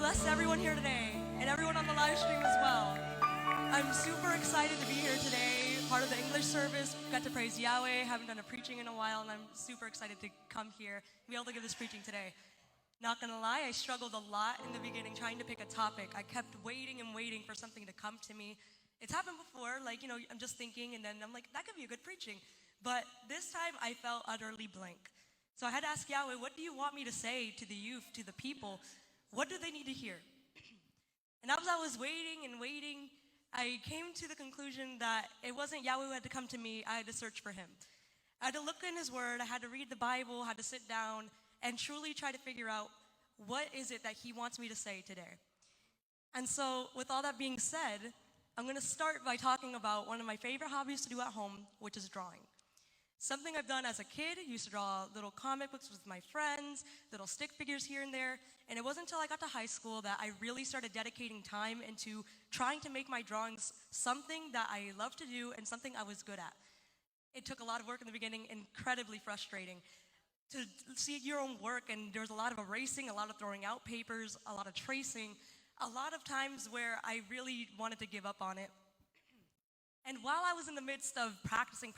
bless everyone here today and everyone on the live stream as well. I'm super excited to be here today, part of the English service. Got to praise Yahweh, haven't done a preaching in a while, and I'm super excited to come here and be able to give this preaching today. Not gonna lie, I struggled a lot in the beginning trying to pick a topic. I kept waiting and waiting for something to come to me. It's happened before, I'm just thinking and then I'm like, that could be a good preaching. But this time I felt utterly blank. So I had to ask Yahweh, what do you want me to say to the youth, to the people? What do they need to hear? And as I was waiting and waiting, I came to the conclusion that it wasn't Yahweh who had to come to me, I had to search for him. I had to look in his word, I had to read the Bible, had to sit down and truly try to figure out what is it that he wants me to say today. And so with all that being said, I'm gonna start by talking about one of my favorite hobbies to do at home, which is drawing. Something I've done as a kid. Used to draw little comic books with my friends, little stick figures here and there. And it wasn't until I got to high school that I really started dedicating time into trying to make my drawings something that I love to do and something I was good at. It took a lot of work in the beginning, incredibly frustrating. To see your own work, and there was a lot of erasing, a lot of throwing out papers, a lot of tracing, a lot of times where I really wanted to give up on it. And while I was in the midst of practicing,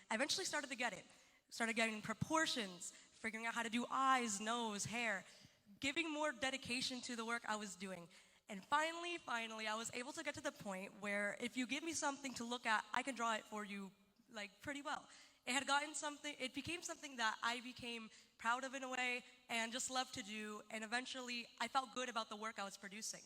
I eventually started to get it. Started getting proportions, figuring out how to do eyes, nose, hair, giving more dedication to the work I was doing. And finally, I was able to get to the point where if you give me something to look at, I can draw it for you pretty well. It became something that I became proud of in a way and just loved to do, and eventually I felt good about the work I was producing.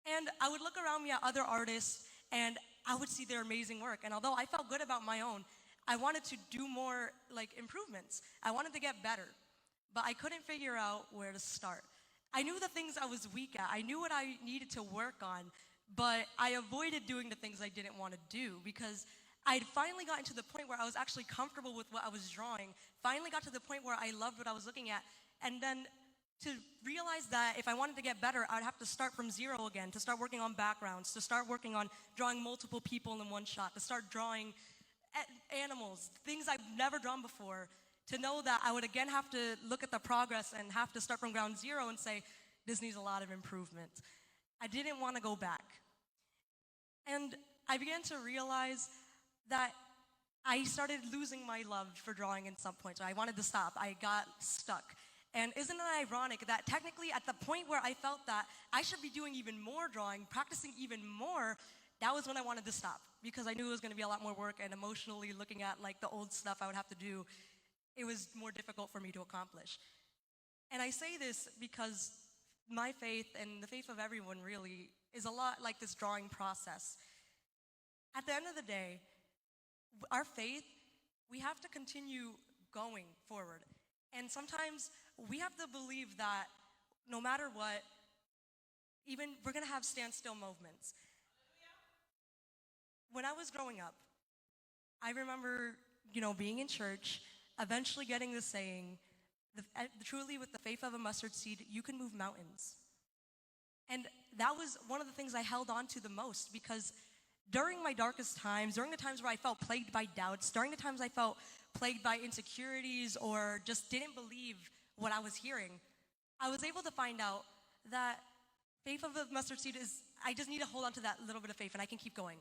And I would look around me at other artists and I would see their amazing work. And although I felt good about my own, I wanted to do more improvements. I wanted to get better, but I couldn't figure out where to start. I knew the things I was weak at. I knew what I needed to work on, but I avoided doing the things I didn't want to do because I'd finally gotten to the point where I was actually comfortable with what I was drawing, finally got to the point where I loved what I was looking at, and then to realize that if I wanted to get better, I'd have to start from zero again, to start working on backgrounds, to start working on drawing multiple people in one shot, to start drawing animals, things I've never drawn before, to know that I would again have to look at the progress and have to start from ground zero and say, this needs a lot of improvement. I didn't want to go back. And I began to realize that I started losing my love for drawing at some point. So I wanted to stop. I got stuck. And isn't it ironic that technically at the point where I felt that I should be doing even more drawing, practicing even more, that was when I wanted to stop because I knew it was going to be a lot more work, and emotionally looking at the old stuff I would have to do, it was more difficult for me to accomplish. And I say this because my faith and the faith of everyone really is a lot like this drawing process. At the end of the day, our faith, we have to continue going forward. And sometimes we have to believe that no matter what, even we're gonna have standstill movements. When I was growing up, I remember, being in church, eventually getting the saying, truly with the faith of a mustard seed, you can move mountains. And that was one of the things I held on to the most because during my darkest times, during the times where I felt plagued by doubts, during the times I felt plagued by insecurities or just didn't believe what I was hearing, I was able to find out that faith of a mustard seed is, I just need to hold on to that little bit of faith and I can keep going.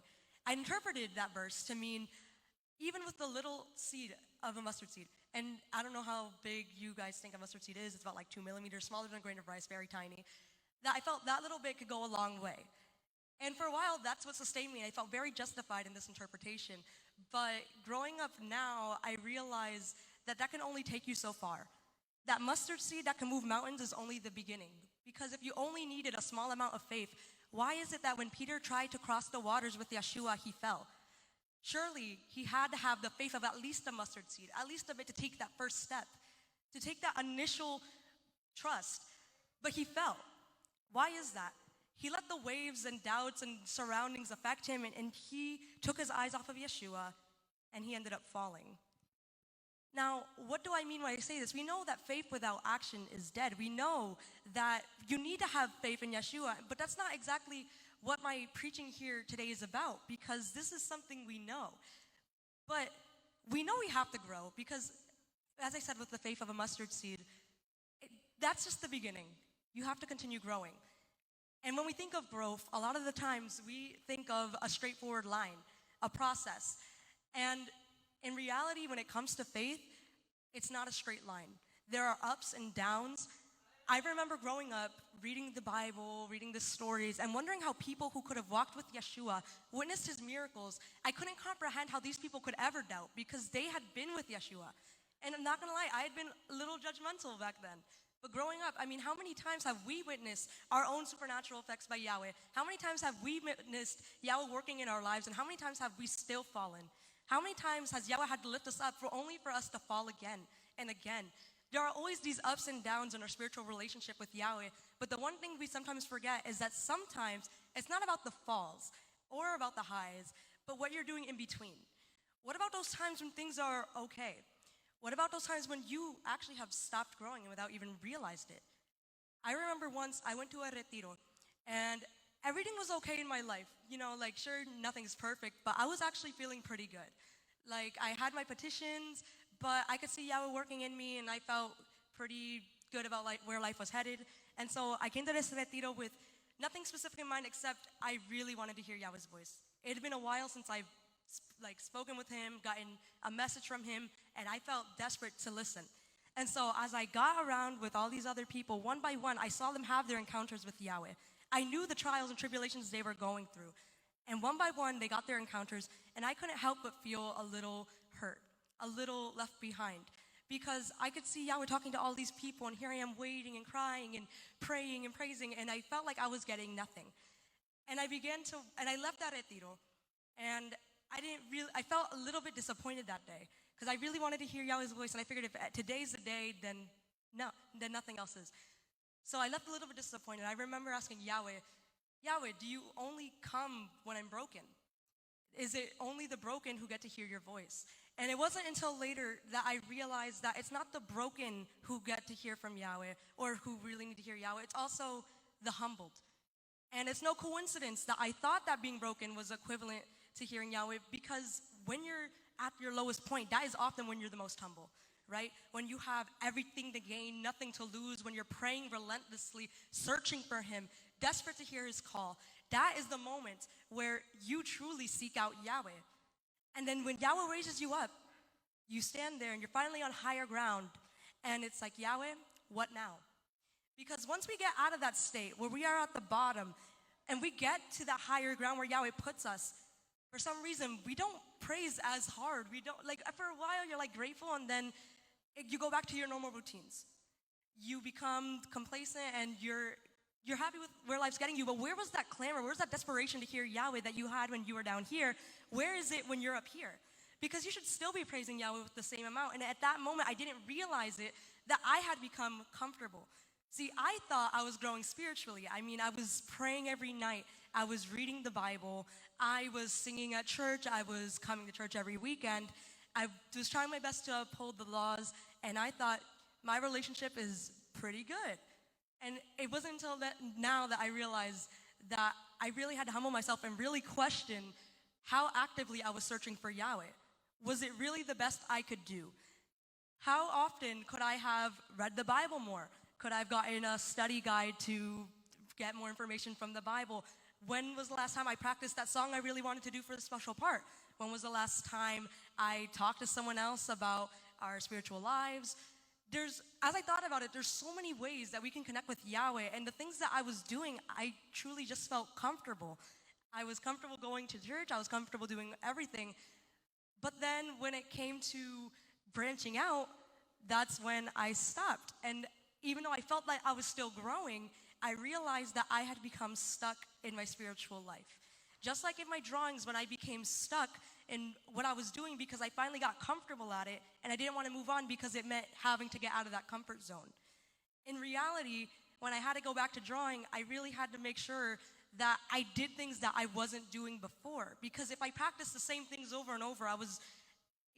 I interpreted that verse to mean even with the little seed of a mustard seed, and I don't know how big you guys think a mustard seed is, it's about 2 millimeters, smaller than a grain of rice, very tiny, that I felt that little bit could go a long way. And for a while, that's what sustained me. I felt very justified in this interpretation. But growing up now, I realize that can only take you so far. That mustard seed that can move mountains is only the beginning. Because if you only needed a small amount of faith, why is it that when Peter tried to cross the waters with Yeshua, he fell? Surely he had to have the faith of at least a mustard seed, at least a bit to take that first step, to take that initial trust. But he fell. Why is that? He let the waves and doubts and surroundings affect him, and he took his eyes off of Yeshua, and he ended up falling. Now, what do I mean when I say this? We know that faith without action is dead. We know that you need to have faith in Yeshua, but that's not exactly what my preaching here today is about, because this is something we know. But we know we have to grow because, as I said, with the faith of a mustard seed, that's just the beginning. you have to continue growing. And when we think of growth, a lot of the times we think of a straightforward line, a process. And in reality, when it comes to faith, it's not a straight line. There are ups and downs. I remember growing up, reading the Bible, reading the stories, and wondering how people who could have walked with Yeshua, witnessed his miracles. I couldn't comprehend how these people could ever doubt because they had been with Yeshua. And I'm not gonna lie, I had been a little judgmental back then. But growing up, I mean, how many times have we witnessed our own supernatural effects by Yahweh? How many times have we witnessed Yahweh working in our lives? And how many times have we still fallen? How many times has Yahweh had to lift us up only for us to fall again and again? There are always these ups and downs in our spiritual relationship with Yahweh. But the one thing we sometimes forget is that sometimes it's not about the falls or about the highs, but what you're doing in between. What about those times when things are okay? What about those times when you actually have stopped growing without even realized it? I remember once I went to a retiro and everything was okay in my life. You know, like sure, nothing's perfect, but I was actually feeling pretty good. Like I had my petitions, but I could see Yahweh working in me and I felt pretty good about where life was headed. And so I came to this retiro with nothing specific in mind except I really wanted to hear Yahweh's voice. It had been a while since I've spoken with him, gotten a message from him, and I felt desperate to listen. And so as I got around with all these other people, one by one, I saw them have their encounters with Yahweh. I knew the trials and tribulations they were going through. And one by one, they got their encounters, and I couldn't help but feel a little hurt, a little left behind. Because I could see Yahweh talking to all these people, and here I am waiting and crying and praying and praising, and I felt like I was getting nothing. And I left that retiro, and I felt a little bit disappointed that day because I really wanted to hear Yahweh's voice, and I figured if today's the day, then nothing else is. So I left a little bit disappointed. I remember asking Yahweh, do you only come when I'm broken? Is it only the broken who get to hear your voice? And it wasn't until later that I realized that it's not the broken who get to hear from Yahweh or who really need to hear Yahweh. It's also the humbled. And it's no coincidence that I thought that being broken was equivalent to hearing Yahweh, because when you're at your lowest point, that is often when you're the most humble, right? When you have everything to gain, nothing to lose, when you're praying relentlessly, searching for him, desperate to hear his call, that is the moment where you truly seek out Yahweh. And then when Yahweh raises you up, you stand there and you're finally on higher ground, and it's like, Yahweh, what now? Because once we get out of that state where we are at the bottom and we get to that higher ground where Yahweh puts us, for some reason, we don't praise as hard. We don't, for a while, you're grateful, and then you go back to your normal routines. You become complacent, and you're happy with where life's getting you, but where was that clamor? Where's that desperation to hear Yahweh that you had when you were down here? Where is it when you're up here? Because you should still be praising Yahweh with the same amount, and at that moment, I didn't realize it, that I had become comfortable. See, I thought I was growing spiritually. I mean, I was praying every night. I was reading the Bible. I was singing at church. I was coming to church every weekend. I was trying my best to uphold the laws, and I thought my relationship is pretty good. And it wasn't until now that I realized that I really had to humble myself and really question how actively I was searching for Yahweh. Was it really the best I could do? How often could I have read the Bible more? Could I have gotten a study guide to get more information from the Bible? When was the last time I practiced that song I really wanted to do for the special part? When was the last time I talked to someone else about our spiritual lives? As I thought about it, there's so many ways that we can connect with Yahweh, and the things that I was doing, I truly just felt comfortable. I was comfortable going to church, I was comfortable doing everything, but then when it came to branching out, that's when I stopped. And even though I felt like I was still growing, I realized that I had become stuck in my spiritual life. Just like in my drawings, when I became stuck in what I was doing because I finally got comfortable at it, and I didn't want to move on because it meant having to get out of that comfort zone. In reality, when I had to go back to drawing, I really had to make sure that I did things that I wasn't doing before. Because if I practiced the same things over and over,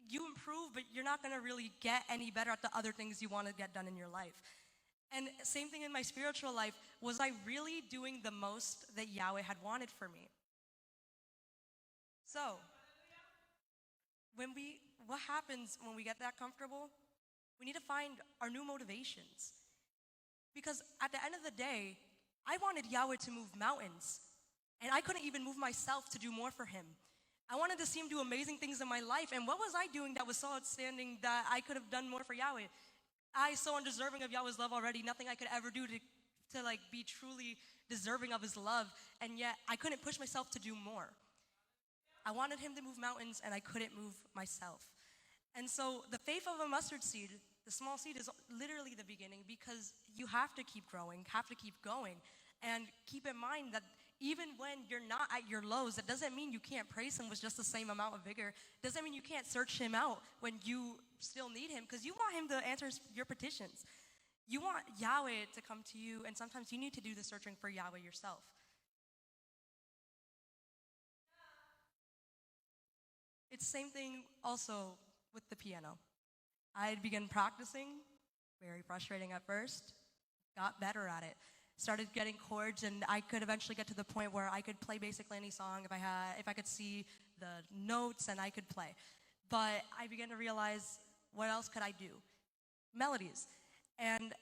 you improve, but you're not going to really get any better at the other things you want to get done in your life. And same thing in my spiritual life. Was I really doing the most that Yahweh had wanted for me? So, what happens when we get that comfortable? We need to find our new motivations. Because at the end of the day, I wanted Yahweh to move mountains, and I couldn't even move myself to do more for him. I wanted to see him do amazing things in my life, and what was I doing that was so outstanding that I could have done more for Yahweh? I so undeserving of Yahweh's love already, nothing I could ever do to like be truly deserving of his love, and yet I couldn't push myself to do more. I wanted him to move mountains, and I couldn't move myself. And so the faith of a mustard seed, the small seed, is literally the beginning, because you have to keep growing, have to keep going. And keep in mind that even when you're not at your lows, that doesn't mean you can't praise him with just the same amount of vigor. Doesn't mean you can't search him out when you still need him, because you want him to answer your petitions. You want Yahweh to come to you, and sometimes you need to do the searching for Yahweh yourself. It's the same thing also with the piano. I had begun practicing, very frustrating at first, got better at it. Started getting chords, and I could eventually get to the point where I could play basically any song if I could see the notes, and I could play. But I began to realize, what else could I do? Melodies. And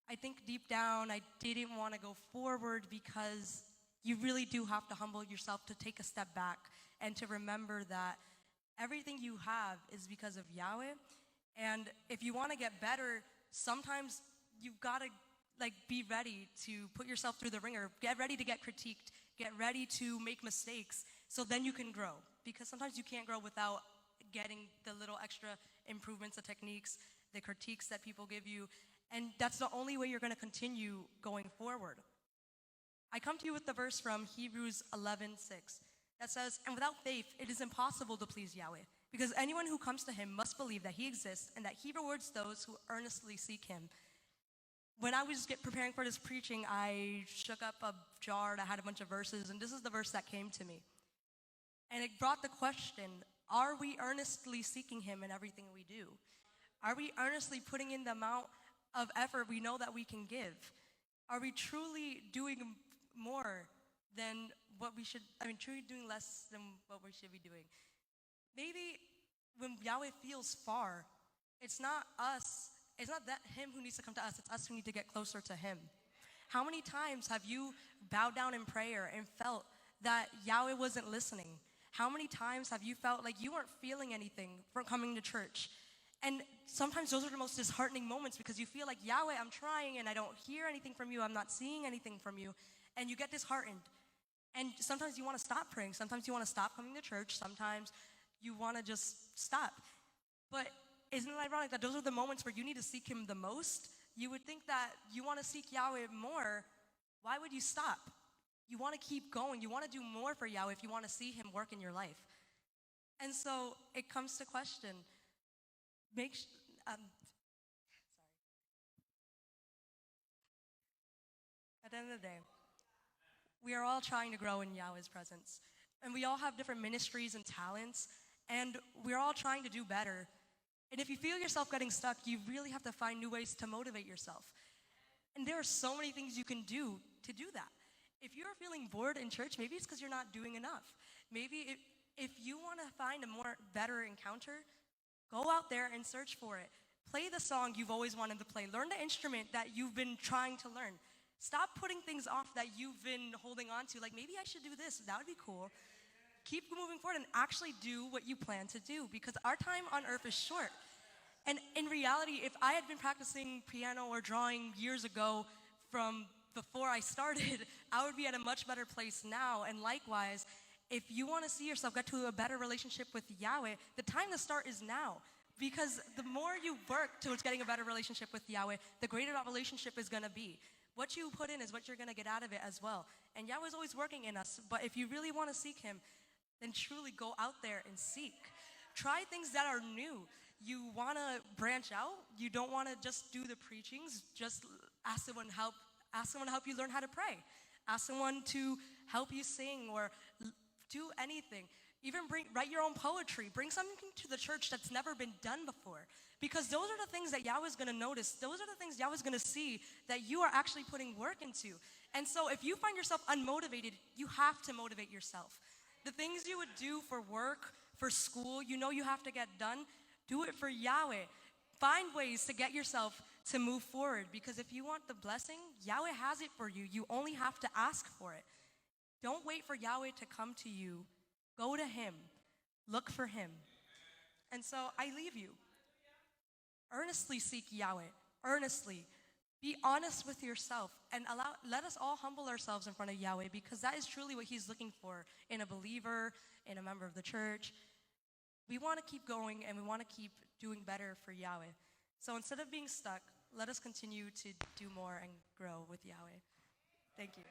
I think deep down I didn't want to go forward, because you really do have to humble yourself to take a step back and to remember that everything you have is because of Yahweh. And if you want to get better, sometimes you've got to be ready to put yourself through the ringer. Get ready to get critiqued. Get ready to make mistakes, so then you can grow. Because sometimes you can't grow without getting the little extra improvements, the techniques, the critiques that people give you. And that's the only way you're going to continue going forward. I come to you with the verse from Hebrews 11:6 that says, "And without faith, it is impossible to please Yahweh, because anyone who comes to him must believe that he exists and that he rewards those who earnestly seek him." When I was preparing for this preaching, I shook up a jar that had a bunch of verses, and this is the verse that came to me. And it brought the question, are we earnestly seeking him in everything we do? Are we earnestly putting in the amount of effort we know that we can give? Are we truly doing more than what we should, truly doing less than what we should be doing? Maybe when Yahweh feels far, it's not us. It's not that him who needs to come to us, it's us who need to get closer to him. How many times have you bowed down in prayer and felt that Yahweh wasn't listening? How many times have you felt like you weren't feeling anything from coming to church? And sometimes those are the most disheartening moments, because you feel like, Yahweh, I'm trying and I don't hear anything from you, I'm not seeing anything from you, and you get disheartened. And sometimes you want to stop praying, sometimes you want to stop coming to church, sometimes you want to just stop. But isn't it ironic that those are the moments where you need to seek him the most? You would think that you want to seek Yahweh more. Why would you stop? You want to keep going. You want to do more for Yahweh if you want to see him work in your life. And so it comes to question. At the end of the day, we are all trying to grow in Yahweh's presence. And we all have different ministries and talents, and we're all trying to do better. And if you feel yourself getting stuck, you really have to find new ways to motivate yourself. And there are so many things you can do to do that. If you're feeling bored in church, maybe it's because you're not doing enough. Maybe if you want to find a better encounter, go out there and search for it. Play the song you've always wanted to play. Learn the instrument that you've been trying to learn. Stop putting things off that you've been holding on to. Like, maybe I should do this. That would be cool. Keep moving forward and actually do what you plan to do, because our time on earth is short. And in reality, if I had been practicing piano or drawing years ago from before I started, I would be at a much better place now. And likewise, if you want to see yourself get to a better relationship with Yahweh, the time to start is now. Because the more you work towards getting a better relationship with Yahweh, the greater that relationship is going to be. What you put in is what you're going to get out of it as well. And Yahweh's always working in us. But if you really want to seek him, then truly go out there and seek. Try things that are new. You want to branch out. You don't want to just do the preachings. Just ask someone to help you learn how to pray. Ask someone to help you sing or do anything. Even write your own poetry. Bring something to the church that's never been done before. Because those are the things that Yahweh's going to notice. Those are the things Yahweh's going to see that you are actually putting work into. And so if you find yourself unmotivated, you have to motivate yourself. The things you would do for work, for school, you know you have to get done, do it for Yahweh. Find ways to get yourself to move forward, because if you want the blessing, Yahweh has it for you. You only have to ask for it. Don't wait for Yahweh to come to you. Go to him. Look for him. And so I leave you. Earnestly seek Yahweh. Earnestly. Be honest with yourself and let us all humble ourselves in front of Yahweh, because that is truly what he's looking for in a believer, in a member of the church. We want to keep going and we want to keep doing better for Yahweh. So instead of being stuck, let us continue to do more and grow with Yahweh. Thank you.